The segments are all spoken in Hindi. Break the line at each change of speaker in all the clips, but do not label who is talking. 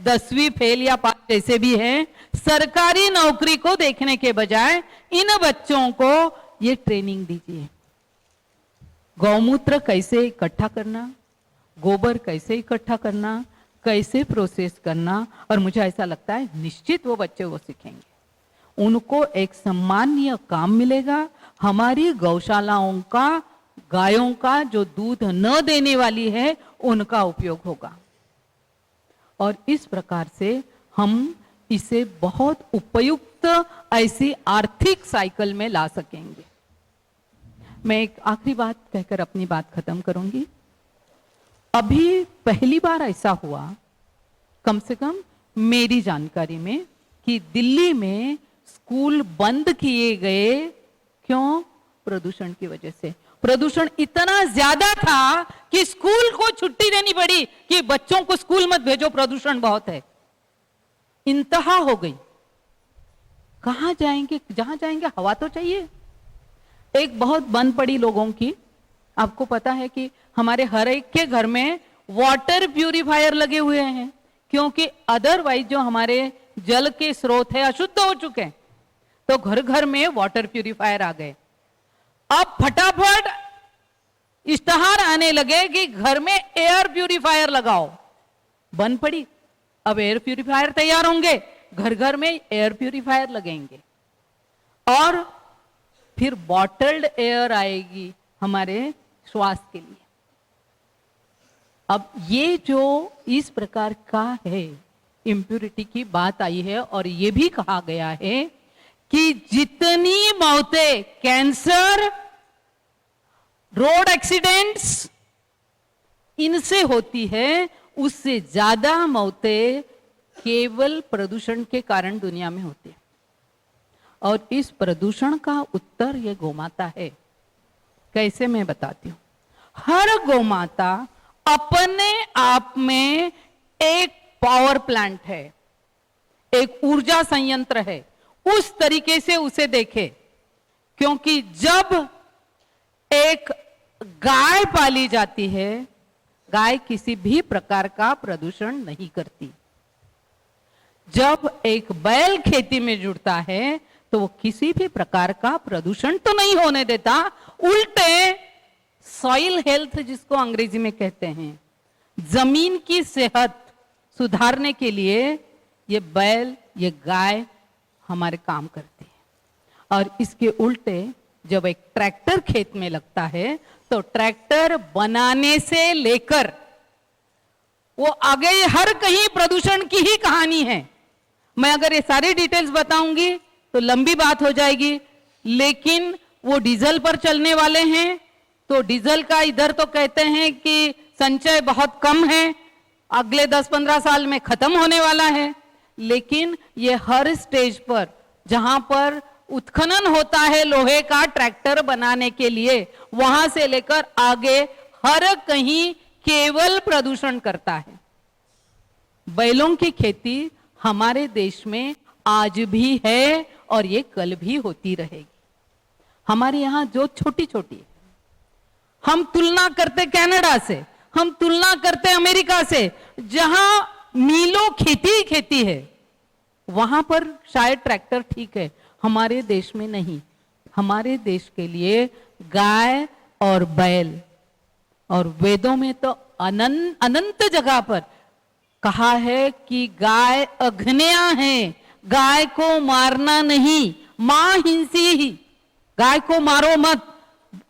10वीं फेल या पास जैसे भी हैं, सरकारी नौकरी को देखने के बजाय इन बच्चों को ये ट्रेनिंग दीजिए। गौमूत्र कैसे इकट्ठा करना, गोबर कैसे इकट्ठा करना, कैसे प्रोसेस करना, और मुझे ऐसा लगता है निश्चित वो बच्चे वो सीखेंगे। उनको एक सम्मानीय काम मिलेगा। हमारी गौशालाओं का, गायों का जो दूध न देने वाली है, उनका उपयोग होगा और इस प्रकार से हम इसे बहुत उपयुक्त ऐसी आर्थिक साइकिल में ला सकेंगे। मैं एक आखिरी बात कहकर अपनी बात खत्म करूंगी। अभी पहली बार ऐसा हुआ, कम से कम मेरी जानकारी में, कि दिल्ली में स्कूल बंद किए गए। क्यों? प्रदूषण की वजह से। प्रदूषण इतना ज्यादा था कि स्कूल को छुट्टी देनी पड़ी कि बच्चों को स्कूल मत भेजो, प्रदूषण बहुत है। इंतहा हो गई। कहां जाएंगे? जहां जाएंगे हवा तो चाहिए। एक बहुत बंद पड़ी लोगों की, आपको पता है कि हमारे हर एक के घर में वाटर प्यूरिफायर लगे हुए हैं, क्योंकि अदरवाइज जो हमारे जल के स्रोत है अशुद्ध हो चुके हैं। तो घर घर में वाटर प्यूरिफायर आ गए। अब फटाफट इश्तहार आने लगे कि घर में एयर प्यूरिफायर लगाओ। बंद पड़ी, अब एयर प्यूरिफायर तैयार होंगे, घर घर में एयर प्यूरिफायर लगेंगे और फिर बॉटल्ड एयर आएगी हमारे श्वास के लिए। अब ये जो इस प्रकार का है, इम्प्यूरिटी की बात आई है और ये भी कहा गया है कि जितनी मौतें कैंसर, रोड एक्सीडेंट्स इनसे होती है, उससे ज्यादा मौतें केवल प्रदूषण के कारण दुनिया में होती है। और इस प्रदूषण का उत्तर ये गोमाता है। कैसे? मैं बताती हूं। हर गोमाता अपने आप में एक पावर प्लांट है, एक ऊर्जा संयंत्र है। उस तरीके से उसे देखे, क्योंकि जब एक गाय पाली जाती है, गाय किसी भी प्रकार का प्रदूषण नहीं करती। जब एक बैल खेती में जुड़ता है तो वो किसी भी प्रकार का प्रदूषण तो नहीं होने देता, उल्टे सॉइल हेल्थ जिसको अंग्रेजी में कहते हैं, जमीन की सेहत सुधारने के लिए ये बैल, ये गाय हमारे काम करती है। और इसके उल्टे जब एक ट्रैक्टर खेत में लगता है तो ट्रैक्टर बनाने से लेकर वो आगे हर कहीं प्रदूषण की ही कहानी है। मैं अगर ये सारी डिटेल्स बताऊंगी तो लंबी बात हो जाएगी, लेकिन वो डीजल पर चलने वाले हैं, तो डीजल का इधर तो कहते हैं कि संचय बहुत कम है, अगले 10-15 साल में खत्म होने वाला है। लेकिन ये हर स्टेज पर जहां पर उत्खनन होता है लोहे का ट्रैक्टर बनाने के लिए, वहां से लेकर आगे हर कहीं केवल प्रदूषण करता है। बैलों की खेती हमारे देश में आज भी है और ये कल भी होती रहेगी। हमारे यहां जो छोटी छोटी, हम तुलना करते कनाडा से, हम तुलना करते अमेरिका से, जहां मीलों खेती ही खेती है, वहां पर शायद ट्रैक्टर ठीक है, हमारे देश में नहीं। हमारे देश के लिए गाय और बैल, और वेदों में तो अनंत जगह पर कहा है कि गाय अग्न्या है, गाय को मारना नहीं, मां हिंसी ही, गाय को मारो मत।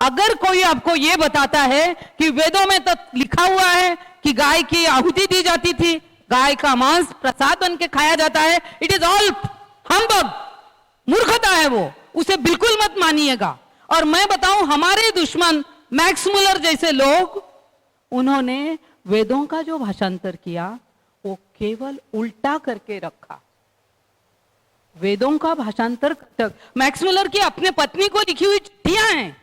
अगर कोई आपको यह बताता है कि वेदों में तो लिखा हुआ है कि गाय की आहुति दी जाती थी, गाय का मांस प्रसाद बन के खाया जाता है, इट इज ऑल हम्बग, मूर्खता है वो, उसे बिल्कुल मत मानिएगा। और मैं बताऊं, हमारे दुश्मन मैक्स मुलर जैसे लोग, उन्होंने वेदों का जो भाषांतर किया वो केवल उल्टा करके रखा। वेदों का भाषांतर तक। मैक्स मुलर की अपने पत्नी को लिखी हुई चिट्ठियां हैं।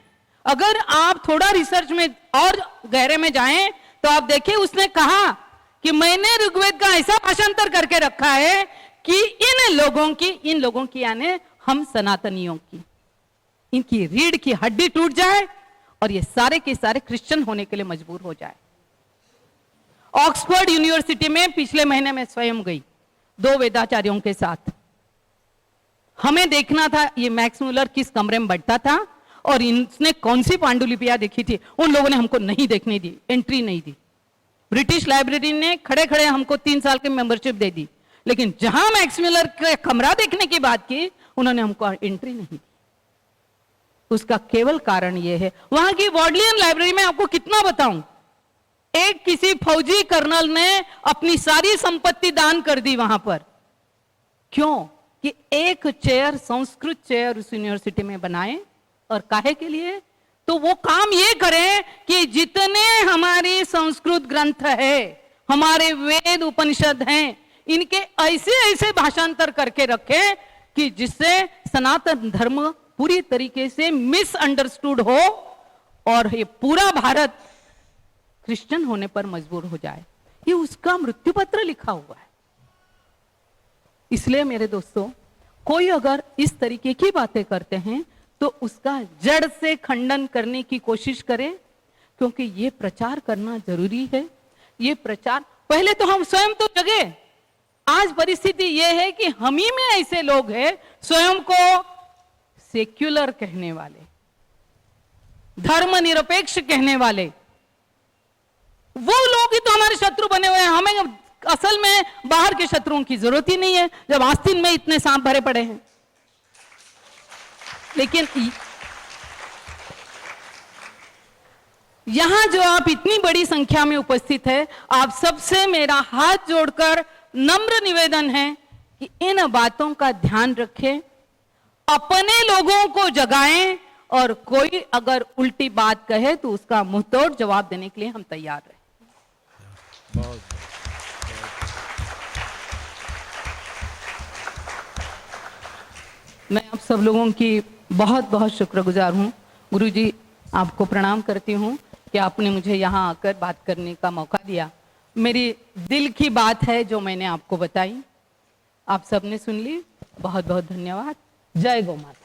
अगर आप थोड़ा रिसर्च में और गहरे में जाएं तो आप देखिए, उसने कहा कि मैंने ऋग्वेद का ऐसा भाषांतर करके रखा है कि इन लोगों की यानी हम सनातनियों की, इनकी रीढ़ की हड्डी टूट जाए और ये सारे के सारे क्रिश्चियन होने के लिए मजबूर हो जाए। ऑक्सफोर्ड यूनिवर्सिटी में पिछले महीने में स्वयं गई 2 वेदाचार्यों के साथ। हमें देखना था ये मैक्स मुलर किस कमरे में बैठता था और इसने कौन सी पांडुलिपियां देखी थी। उन लोगों ने हमको नहीं देखने दी, एंट्री नहीं दी। ब्रिटिश लाइब्रेरी ने खड़े खड़े हमको 3 साल की मेंबरशिप दे दी, लेकिन जहां मैक्स मुलर का कमरा देखने की बात की, उन्होंने हमको एंट्री नहीं दी। उसका केवल कारण यह है, वहां की वॉडलियन लाइब्रेरी में आपको कितना बताऊं, एक किसी फौजी कर्नल ने अपनी सारी संपत्ति दान कर दी वहां पर। क्यों? कि एक चेयर, संस्कृत चेयर उस यूनिवर्सिटी में बनाए। और काहे के लिए? तो वो काम ये करें कि जितने हमारी संस्कृत ग्रंथ है, हमारे वेद उपनिषद हैं, इनके ऐसे ऐसे भाषांतर करके रखें कि जिससे सनातन धर्म पूरी तरीके से मिसअंडरस्टूड हो और ये पूरा भारत क्रिश्चियन होने पर मजबूर हो जाए। ये उसका मृत्यु पत्र लिखा हुआ है। इसलिए मेरे दोस्तों, कोई अगर इस तरीके की बातें करते हैं तो उसका जड़ से खंडन करने की कोशिश करें, क्योंकि ये प्रचार करना जरूरी है। ये प्रचार पहले तो हम स्वयं तो जगे। आज परिस्थिति यह है कि हम ही में ऐसे लोग हैं स्वयं को सेक्युलर कहने वाले, धर्मनिरपेक्ष कहने वाले। वो लोग ही तो हमारे शत्रु बने हुए हैं। हमें असल में बाहर के शत्रुओं की जरूरत ही नहीं है, जब आस्तीन में इतने सांप भरे पड़े हैं। लेकिन यहां जो आप इतनी बड़ी संख्या में उपस्थित है, आप सबसे मेरा हाथ जोड़कर नम्र निवेदन है कि इन बातों का ध्यान रखें, अपने लोगों को जगाएं और कोई अगर उल्टी बात कहे तो उसका मुंहतोड़ जवाब देने के लिए हम तैयार रहे। मैं आप सब लोगों की बहुत बहुत शुक्रगुजार हूं। गुरुजी, आपको प्रणाम करती हूं कि आपने मुझे यहां आकर बात करने का मौका दिया। मेरी दिल की बात है जो मैंने आपको बताई, आप सबने सुन ली। बहुत बहुत धन्यवाद। जय गौ माता।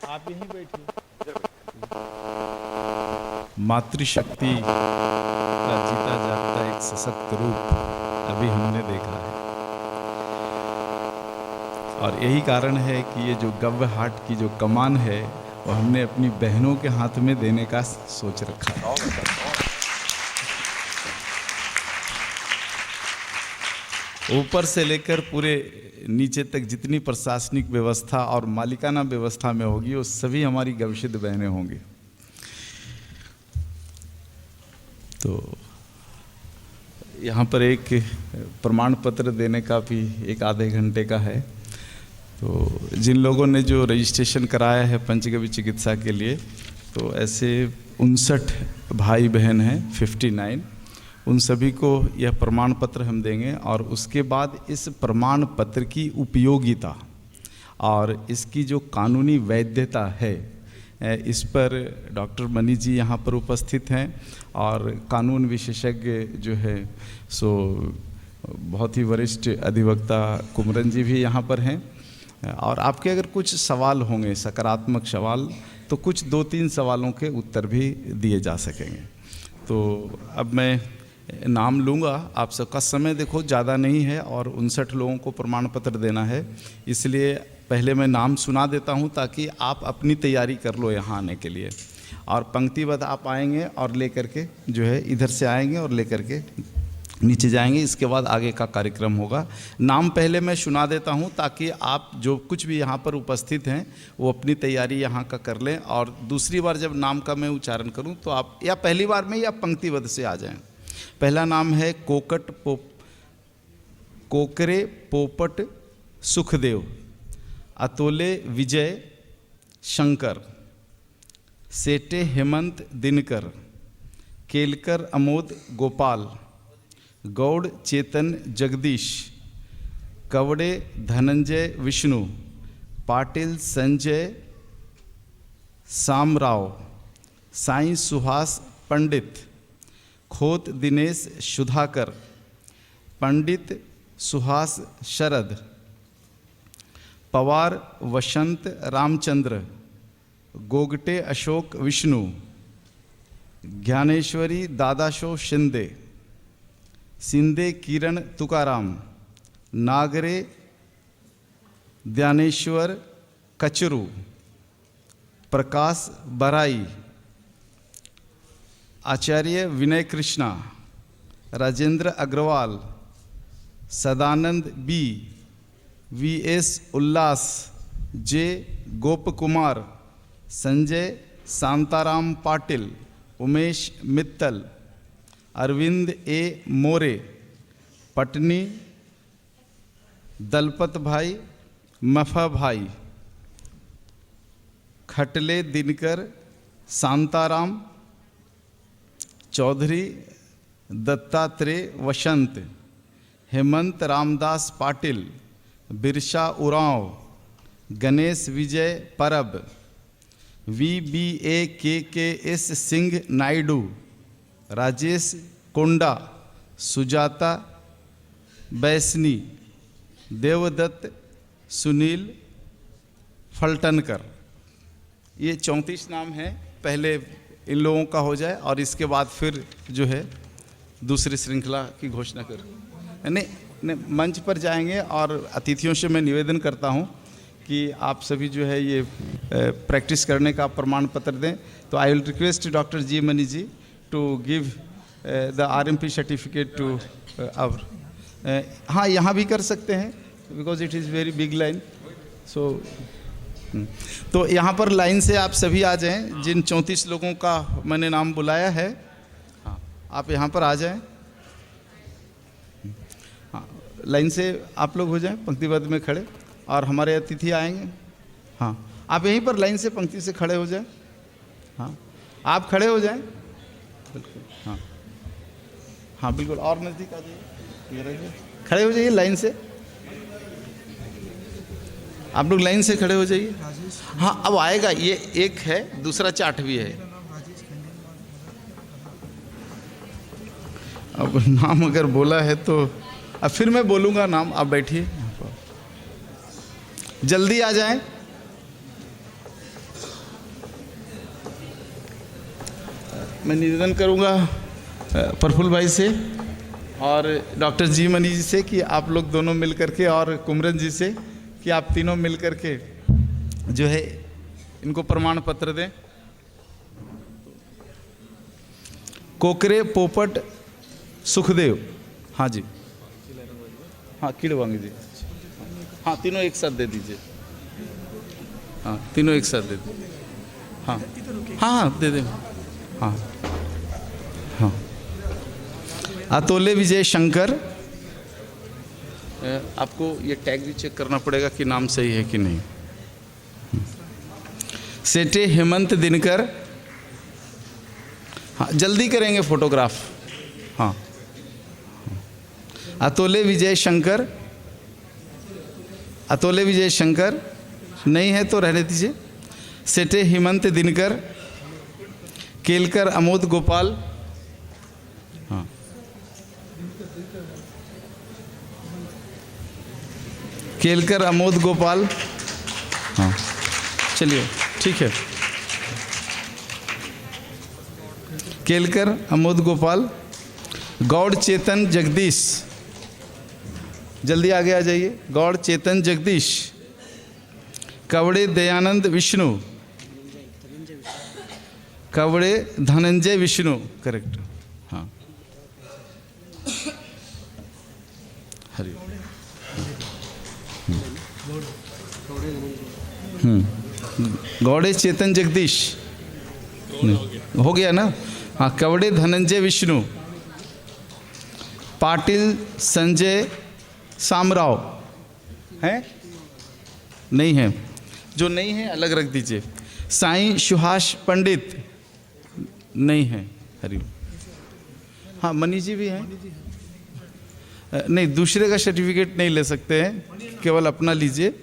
आप यहीं बैठिए। मातृशक्ति का जीता जागता एक सशक्त रूप अभी हमने देखा है, और यही कारण है कि ये जो गव्य हाट की जो कमान है वो हमने अपनी बहनों के हाथ में देने का सोच रखा है। ऊपर से लेकर पूरे नीचे तक जितनी प्रशासनिक व्यवस्था और मालिकाना व्यवस्था में होगी वो सभी हमारी गवशिद बहनें होंगी। तो यहाँ पर एक प्रमाण पत्र देने का भी एक आधे घंटे का है। तो जिन लोगों ने जो रजिस्ट्रेशन कराया है पंचगव्य चिकित्सा के लिए, तो ऐसे 59 भाई बहन हैं, 59, उन सभी को यह प्रमाण पत्र हम देंगे। और उसके बाद इस प्रमाण पत्र की उपयोगिता और इसकी जो कानूनी वैधता है, इस पर डॉक्टर मनी जी यहाँ पर उपस्थित हैं, और कानून विशेषज्ञ जो है सो बहुत ही वरिष्ठ अधिवक्ता कुमरन जी भी यहाँ पर हैं। और आपके अगर कुछ सवाल होंगे, सकारात्मक सवाल, तो कुछ 2-3 सवालों के उत्तर भी दिए जा सकेंगे। तो अब मैं नाम लूँगा। आप सबका समय देखो ज़्यादा नहीं है और 59 लोगों को प्रमाण पत्र देना है, इसलिए पहले मैं नाम सुना देता हूँ ताकि आप अपनी तैयारी कर लो यहाँ आने के लिए। और पंक्तिबद्ध आप आएंगे और लेकर के जो है इधर से आएंगे और लेकर के नीचे जाएंगे। इसके बाद आगे का कार्यक्रम होगा। नाम पहले मैं सुना देता हूँ ताकि आप जो कुछ भी यहाँ पर उपस्थित हैं वो अपनी तैयारी यहाँ का कर लें, और दूसरी बार जब नाम का मैं उच्चारण करूँ तो आप या पहली बार में या पंक्तिबद्ध से आ जाएं। पहला नाम है कोकरे पोपट सुखदेव, अतोले विजय शंकर, सेटे हेमंत दिनकर, केलकर अमोद गोपाल, गौड़ चेतन जगदीश, कवड़े धनंजय विष्णु, पाटिल संजय सामराव, साईं सुहास पंडित, खोत दिनेश सुधाकर, पंडित सुहास शरद, पवार वसंत रामचंद्र, गोगटे अशोक विष्णु, ज्ञानेश्वरी दादाशो शिंदे, सिंदे किरण Tukaram, Nagare Dnyaneshwar Kachru, Prakash Barai, Acharya Vinay Krishna, Rajendra Agarwal, Sadanand B, V S Ullas, J Gop Kumar, Sanjay Shantaram Patil, Umesh Mittal, Arvind A More, Patni Dalpat bhai, Mafa भाई, खटले दिनकर शांताराम, चौधरी दत्तात्रेय वसंत, हेमंत रामदास पाटिल, बिरसा उरांव, गणेश विजय परब, VBAKKS सिंह नायडू, राजेश कोंडा, सुजाता बैसनी, देवदत्त सुनील फलटनकर। ये 34 नाम हैं। पहले इन लोगों का हो जाए और इसके बाद फिर जो है दूसरी श्रृंखला की घोषणा कर नहीं मंच पर जाएंगे। और अतिथियों से मैं निवेदन करता हूं कि आप सभी जो है ये प्रैक्टिस करने का प्रमाण पत्र दें। तो I will request doctor G Mani ji to give the RMP certificate to our. हाँ, यहाँ भी कर सकते हैं because it is very big line. So तो यहाँ पर लाइन से आप सभी आ जाएं। जिन 34 लोगों का मैंने नाम बुलाया है, हाँ, आप यहाँ पर आ जाएं। हाँ, लाइन से आप लोग हो जाएं पंक्तिबद्ध में खड़े और हमारे अतिथि आएंगे। हाँ, आप यहीं पर लाइन से पंक्ति से खड़े हो जाएं। हाँ, आप खड़े हो जाएं बिल्कुल। हाँ हाँ बिल्कुल, और नज़दीक आ जाइए, खड़े हो जाइए लाइन से। आप लोग लाइन से खड़े हो जाइए। हाँ, अब आएगा, ये एक है, दूसरा चार्ट भी है। अब नाम अगर बोला है तो अब फिर मैं बोलूँगा नाम। आप बैठिए, जल्दी आ जाएं। मैं निवेदन करूँगा प्रफुल्ल भाई से और डॉक्टर जी मनी जी से कि आप लोग दोनों मिल करके, और कुमरन जी से कि आप तीनों मिल करके जो है इनको प्रमाण पत्र दें। कोकरे पोपट सुखदेव, हाँ जी, हाँ किड़वांगी जी, हाँ तीनों एक साथ दे दीजिए। हाँ तीनों एक साथ दे दीजिए। हाँ हाँ हाँ दे दें। हाँ हाँ, अतोले विजय शंकर, आपको ये टैग भी चेक करना पड़ेगा कि नाम सही है कि नहीं। सेठे हेमंत दिनकर, हाँ जल्दी करेंगे फोटोग्राफ। हाँ, अतोले विजय शंकर, अतोले विजय शंकर नहीं है तो रहने दीजिए। सेठे हेमंत दिनकर, केलकर अमोद गोपाल, हाँ केलकर अमोद गोपाल, हाँ चलिए ठीक है। केलकर अमोद गोपाल, गौड़ चेतन जगदीश, जल्दी आगे आ जाइए। गौड़ चेतन जगदीश, कवड़े दयानंद विष्णु, कवड़े धनंजय विष्णु, करेक्ट। हाँ हरि गौड़े चेतन जगदीश हो गया ना। हाँ, कवड़े धनंजय विष्णु, पाटिल संजय सामराव हैं? नहीं है, जो नहीं है अलग रख दीजिए। साईं सुहास पंडित नहीं है। हरि, हाँ मनी जी भी हैं। नहीं, दूसरे का सर्टिफिकेट नहीं ले सकते हैं, केवल अपना लीजिए।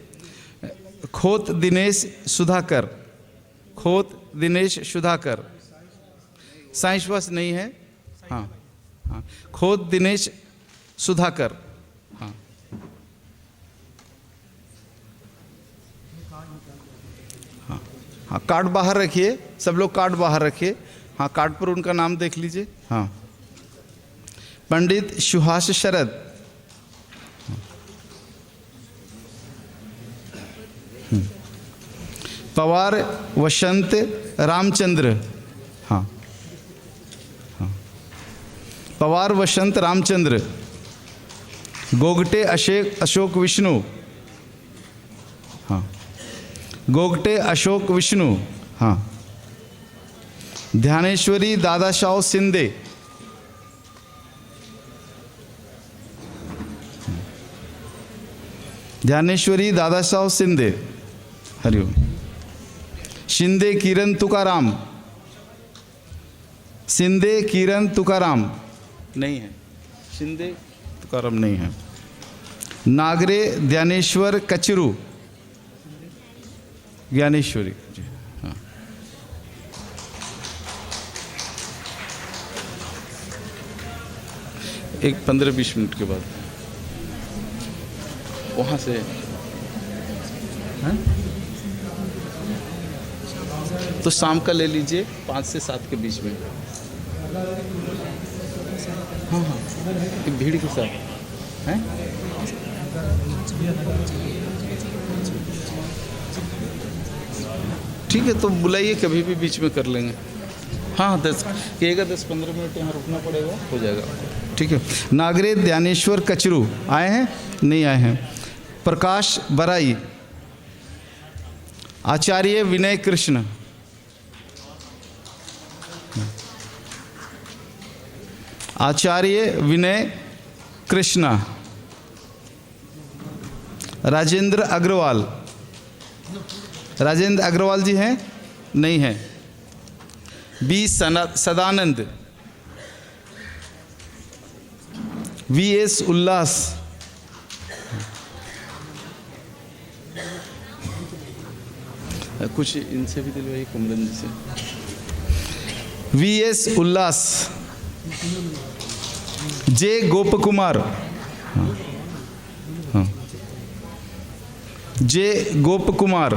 खोत दिनेश सुधाकर, खोत दिनेश सुधाकर, साइंस बस नहीं है। हाँ हाँ, खोत दिनेश सुधाकर। हाँ हाँ हाँ, कार्ड बाहर रखिए, सब लोग कार्ड बाहर रखिए। हाँ, कार्ड पर उनका नाम देख लीजिए। हाँ, पंडित सुहास शरद, पवार वसंत रामचंद्र। हाँ हाँ, पवार वसंत रामचंद्र। गोगटे अशोक विष्णु। हाँ, गोगटे अशोक विष्णु। हाँ, ध्यानेश्वरी दादाशाह सिंधे। ध्यानेश्वरी दादाशाह सिंधे, हरिओम। शिंदे किरण तुकाराम, शिंदे किरण तुकाराम नहीं है, शिंदे तुकाराम नहीं है। नागरे ध्यानेश्वर कचरू, ज्ञानेश्वरी जी। हाँ, एक 15-20 मिनट के बाद वहाँ से। हाँ? तो शाम का ले लीजिए 5 से 7 के बीच में। हाँ हाँ, एक भीड़ के साथ हैं। ठीक है, तो बुलाइए, कभी भी बीच में कर लेंगे। हाँ, 10-15 मिनट यहाँ रुकना पड़ेगा, हो जाएगा। ठीक है। नागरे ध्यानेश्वर कचरू आए हैं? नहीं आए हैं। प्रकाश बराई, आचार्य विनय कृष्ण, आचार्य विनय कृष्णा। राजेंद्र अग्रवाल, राजेंद्र अग्रवाल जी हैं? नहीं हैं। बी सदानंद, वीएस उल्लास, कुछ इनसे भी दिलवाइए, कुमरन जी से। वीएस उल्लास। जे गोप कुमार, हाँ हाँ, जे गोप कुमार।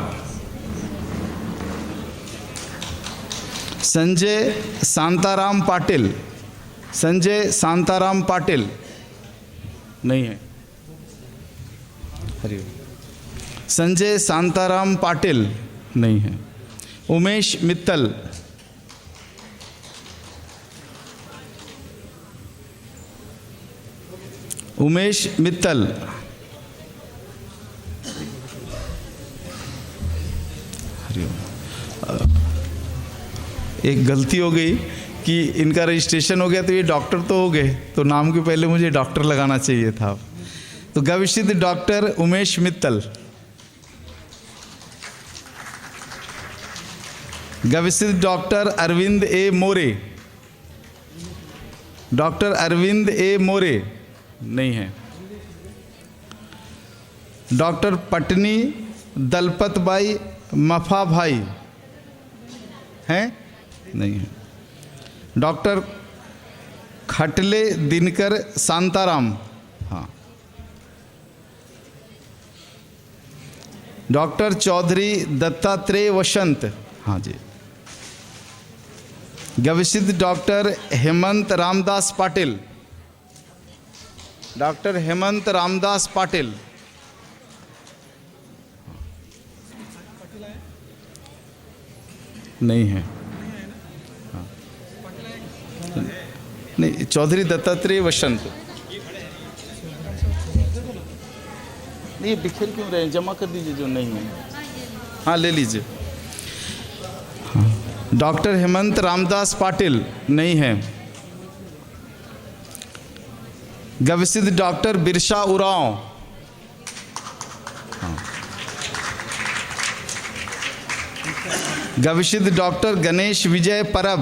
संजय शांताराम पाटिल, संजय शांताराम पाटिल नहीं है, हरिओम। संजय शांताराम पाटिल नहीं है। उमेश मित्तल, उमेश मित्तल। एक गलती हो गई कि इनका रजिस्ट्रेशन हो गया तो ये डॉक्टर तो हो गए, तो नाम के पहले मुझे डॉक्टर लगाना चाहिए था। तो गविष्ठ doctor Umesh Mittal, गविष्ठ doctor Arvind A more, doctor Arvind A मोरे नहीं है। डॉक्टर पटनी दलपत भाई मफा भाई हैं? नहीं है। डॉक्टर खटले दिनकर शांताराम, हाँ। डॉक्टर चौधरी दत्तात्रेय वसंत, हाँ जी। गविष्ठ डॉक्टर हेमंत रामदास पाटिल, डॉक्टर हेमंत रामदास पाटिल नहीं है। हाँ। नहीं, चौधरी दत्तात्रेय वसंत नहीं, बिखेर क्यों रहे हैं? जमा कर दीजिए जो नहीं है। हाँ, ले लीजिए। हाँ। डॉक्टर हेमंत रामदास पाटिल नहीं है। गविष्ठ डॉक्टर बिरसा उरांव, हाँ। गविष्ठ डॉक्टर गणेश विजय परब,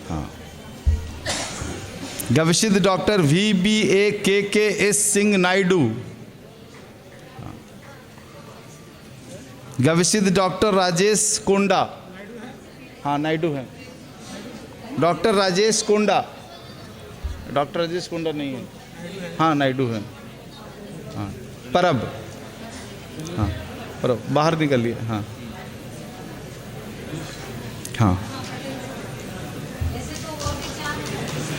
हाँ। गविसित डॉक्टर VBAKKS सिंह नायडू, गविसित डॉक्टर राजेश कोंडा, हाँ नायडू हैं, डॉक्टर राजेश कोंडा, डॉक्टर राजेश कोंडा नहीं है, हाँ नायडू हैं, हाँ परब, हाँ परब बाहर निकलिए, हाँ हाँ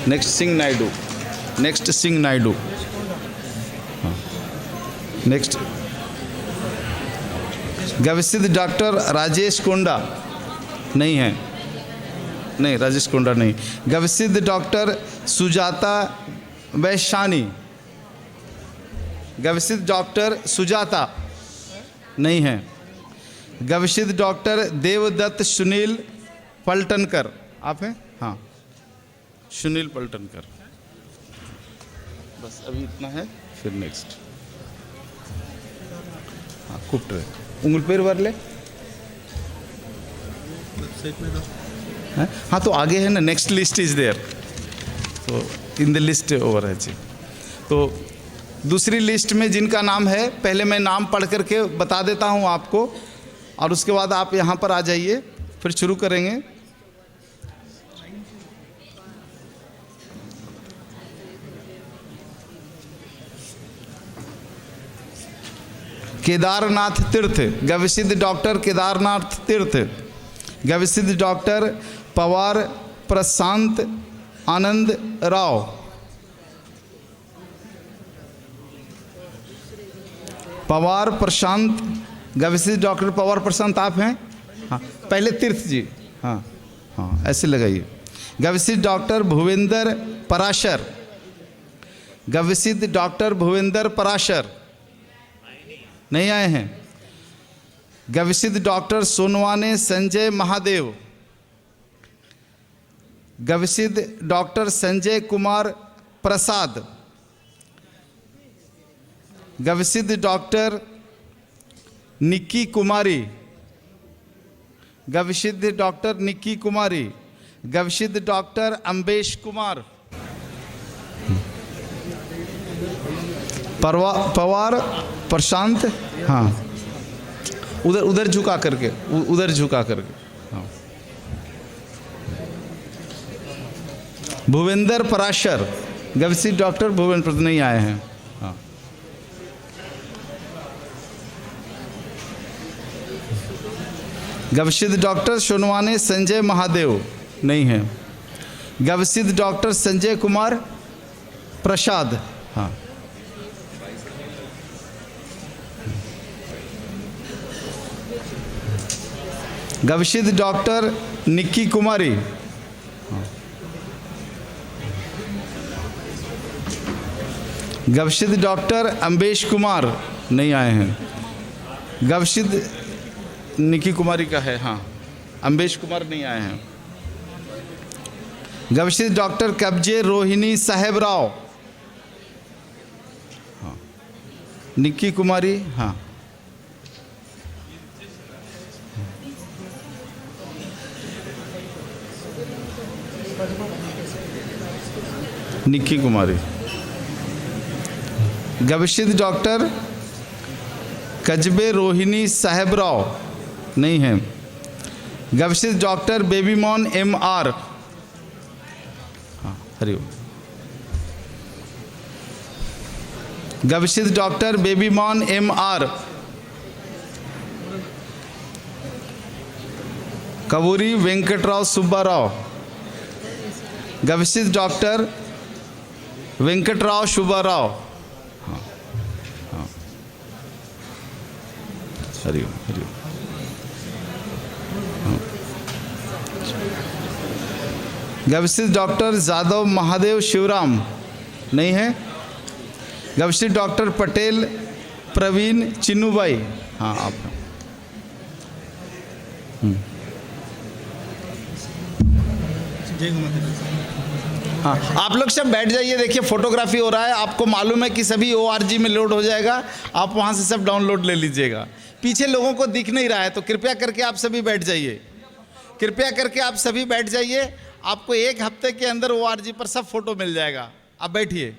नेक्स्ट सिंह नायडू, नेक्स्ट सिंह नायडू, हाँ नेक्स्ट गविसित डॉक्टर राजेश कोंडा नहीं है, नहीं राजेश कोंडा नहीं, गविसित डॉक्टर सुजाता वैशानी, गविसित डॉक्टर सुजाता नहीं है, गविसित डॉक्टर देवदत्त सुनील पलटनकर, आप हैं, हाँ सुनील पलटनकर, बस अभी इतना है, फिर नेक्स्ट, हाँ कुप्टर उंगल पेर वरले, हाँ तो आगे है ना, नेक्स्ट लिस्ट इज देयर, तो इन द लिस्ट ओवर है जी। तो दूसरी लिस्ट में जिनका नाम है, पहले मैं नाम पढ़ करके बता देता हूँ आपको, और उसके बाद आप यहाँ पर आ जाइए, फिर शुरू करेंगे। केदारनाथ तीर्थ, गविसित डॉक्टर केदारनाथ तीर्थ, गविसित डॉक्टर पवार प्रशांत आनंद राव, पवार प्रशांत, गविसित डॉक्टर पवार प्रशांत आप हैं, हाँ पहले तीर्थ जी, हाँ हाँ ऐसे लगाइए। गविसित डॉक्टर भूपेंद्र पराशर, गविसित डॉक्टर भूपेंद्र पराशर नहीं आए हैं। गविसित doctor Sonawane Sanjay Mahadev, गविसित doctor Sanjay Kumar Prasad, गविसित doctor Nikki Kumari, गविसित डॉक्टर निक्की कुमारी, गविसित डॉक्टर अम्बेश कुमार, पवार प्रशांत, हाँ उधर उधर झुका करके, उधर झुका करके, हाँ भूपेंद्र पराशर, गविसित डॉक्टर भूपेंद्र नहीं आए हैं, हाँ गविसित डॉक्टर सोनवाने संजय महादेव नहीं है, गविसित डॉक्टर संजय कुमार प्रसाद, हाँ गविसित डॉक्टर निक्की कुमारी, गविसित डॉक्टर अम्बेश कुमार नहीं आए हैं, गविसित निक्की कुमारी का है, हाँ अम्बेश कुमार नहीं आए हैं, गविसित डॉक्टर कब्जे रोहिणी साहेब राव, हाँ निक्की कुमारी, हाँ निक्की कुमारी, गविसित डॉक्टर कजबे रोहिणी साहेबराव नहीं है, गविसित डॉक्टर बेबीमोन MR, हाँ हरिओम, गविसित डॉक्टर बेबीमोन MR, कवूरी वेंकटराव सुब्बाराव, गविसित डॉक्टर वेंकटराव सुब्बाराव, हाँ हाँ हरिओम हरिओम, हाँ गविसित डॉक्टर जादव महादेव शिवराम नहीं है, गविसित डॉक्टर पटेल प्रवीण चिन्नूबाई, हाँ आप हैं, हाँ आप लोग सब बैठ जाइए, देखिए फोटोग्राफी हो रहा है, आपको मालूम है कि सभी ORG में लोड हो जाएगा, आप वहाँ से सब डाउनलोड ले लीजिएगा। पीछे लोगों को दिख नहीं रहा है, तो कृपया करके आप सभी बैठ जाइए, कृपया करके आप सभी बैठ जाइए। आपको 1 हफ्ते के अंदर ORG पर सब फोटो मिल जाएगा। आप बैठिए।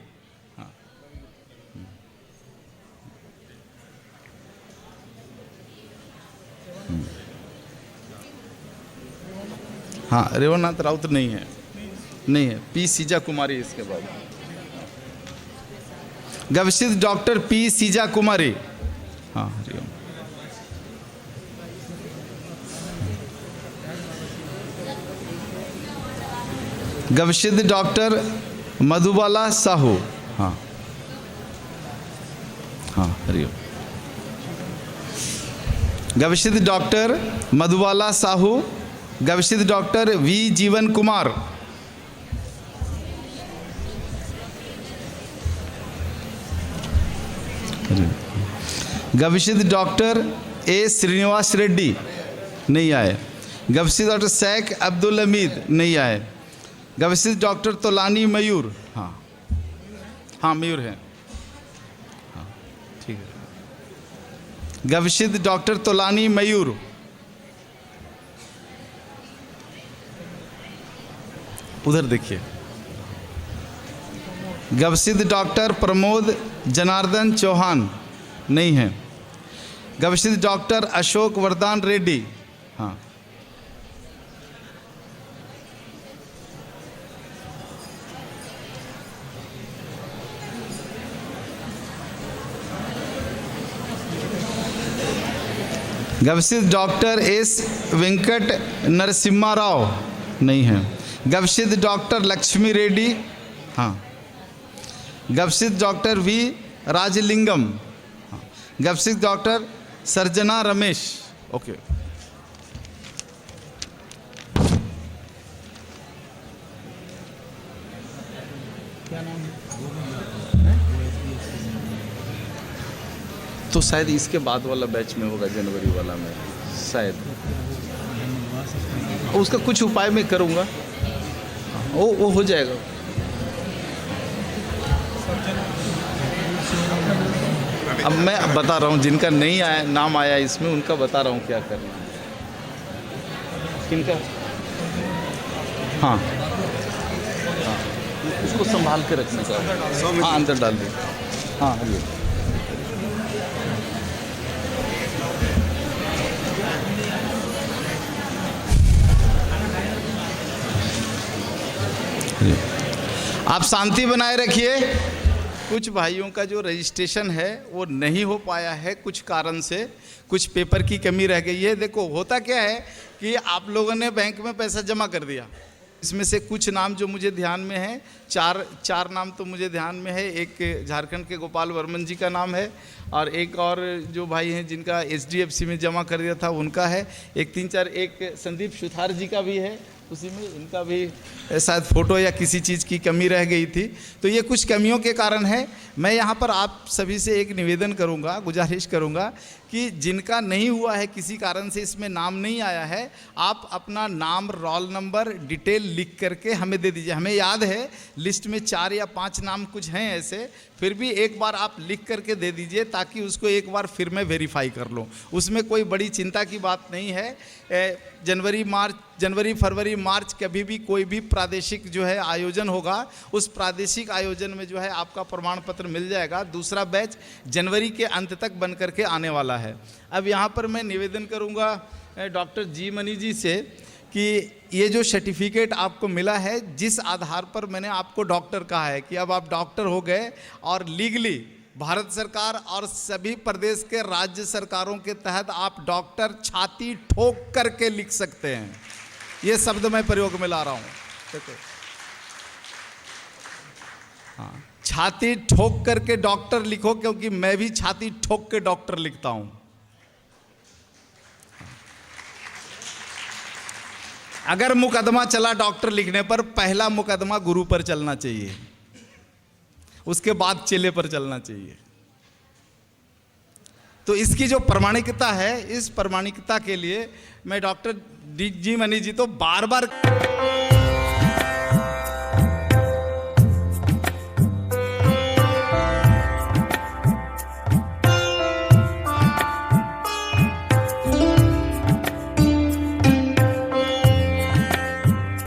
हाँ, रेवनाथ राउत नहीं है, नहीं है। P सीजा कुमारी इसके बाद। गविष्ठ डॉक्टर P सीजा कुमारी। हाँ, हरिओम। गविष्ठ डॉक्टर मधुबाला साहू। हाँ हाँ, हरिओम। गविष्ठ डॉक्टर मधुबाला साहू। गविष्ठ डॉक्टर V जीवन कुमार। गविष्ठ डॉक्टर A श्रीनिवास रेड्डी नहीं आए। गविष्ठ डॉक्टर शेख अब्दुल हमीद नहीं आए। गविष्ठ डॉक्टर तोलानी मयूर। हाँ हाँ, मयूर है। हाँ, ठीक है। गविष्ठ डॉक्टर तोलानी मयूर। उधर देखिए। गविष्ठ डॉक्टर प्रमोद जनार्दन चौहान नहीं है। गविष्ठ डॉक्टर अशोक वरदान रेड्डी। हाँ, गविष्ठ डॉक्टर S वेंकट नरसिम्हा राव नहीं है। गविष्ठ डॉक्टर लक्ष्मी रेड्डी। हाँ, गविष्ठ डॉक्टर V राजलिंगम। हाँ, गविष्ठ डॉक्टर सर्जना रमेश। ओके। क्या नाम है? तो शायद इसके बाद वाला बैच में होगा, जनवरी वाला में शायद। उसका कुछ उपाय मैं करूँगा, वो हो जाएगा। अब मैं बता रहा हूँ, जिनका नहीं आया, नाम आया इसमें, उनका बता रहा हूँ क्या करना है। किनका? हाँ हाँ, उसको संभाल के रखना चाहिए। हाँ, अंदर डाल दिए। हाँ, ये आप शांति बनाए रखिए। कुछ भाइयों का जो रजिस्ट्रेशन है वो नहीं हो पाया है कुछ कारण से, कुछ पेपर की कमी रह गई है। देखो, होता क्या है कि आप लोगों ने बैंक में पैसा जमा कर दिया, इसमें से कुछ नाम जो मुझे ध्यान में है, चार नाम तो मुझे ध्यान में है। एक झारखंड के गोपाल वर्मन जी का नाम है, और एक और जो भाई हैं जिनका HDFC में जमा कर दिया था उनका है। एक 3-4, एक संदीप सुथार जी का भी है, उसी में इनका भी शायद फ़ोटो या किसी चीज़ की कमी रह गई थी। तो ये कुछ कमियों के कारण है। मैं यहाँ पर आप सभी से एक निवेदन करूँगा, गुजारिश करूँगा कि जिनका नहीं हुआ है, किसी कारण से इसमें नाम नहीं आया है, आप अपना नाम, रोल नंबर, डिटेल लिख करके हमें दे दीजिए। हमें याद है लिस्ट में 4 या 5 नाम कुछ हैं ऐसे, फिर भी एक बार आप लिख करके दे दीजिए ताकि उसको एक बार फिर मैं वेरीफाई कर लूँ। उसमें कोई बड़ी चिंता की बात नहीं है। जनवरी, फरवरी, मार्च कभी भी कोई भी प्रादेशिक जो है आयोजन होगा, उस प्रादेशिक आयोजन में जो है आपका प्रमाण पत्र मिल जाएगा। दूसरा बैच जनवरी के अंत तक बन करके आने वाला है। अब यहाँ पर मैं निवेदन करूँगा डॉक्टर जी मनी जी से कि ये जो सर्टिफिकेट आपको मिला है, जिस आधार पर मैंने आपको डॉक्टर कहा है कि अब आप डॉक्टर हो गए और लीगली भारत सरकार और सभी प्रदेश के राज्य सरकारों के तहत आप डॉक्टर छाती ठोक करके लिख सकते हैं। ये शब्द मैं प्रयोग में ला रहा हूँ। देखो, हाँ, छाती ठोक करके डॉक्टर लिखो, क्योंकि मैं भी छाती ठोक के डॉक्टर लिखता हूँ। अगर मुकदमा चला डॉक्टर लिखने पर, पहला मुकदमा गुरु पर चलना चाहिए, उसके बाद चेले पर चलना चाहिए। तो इसकी जो प्रमाणिकता है, इस प्रमाणिकता के लिए मैं डॉक्टर जी मनी जी तो बार बार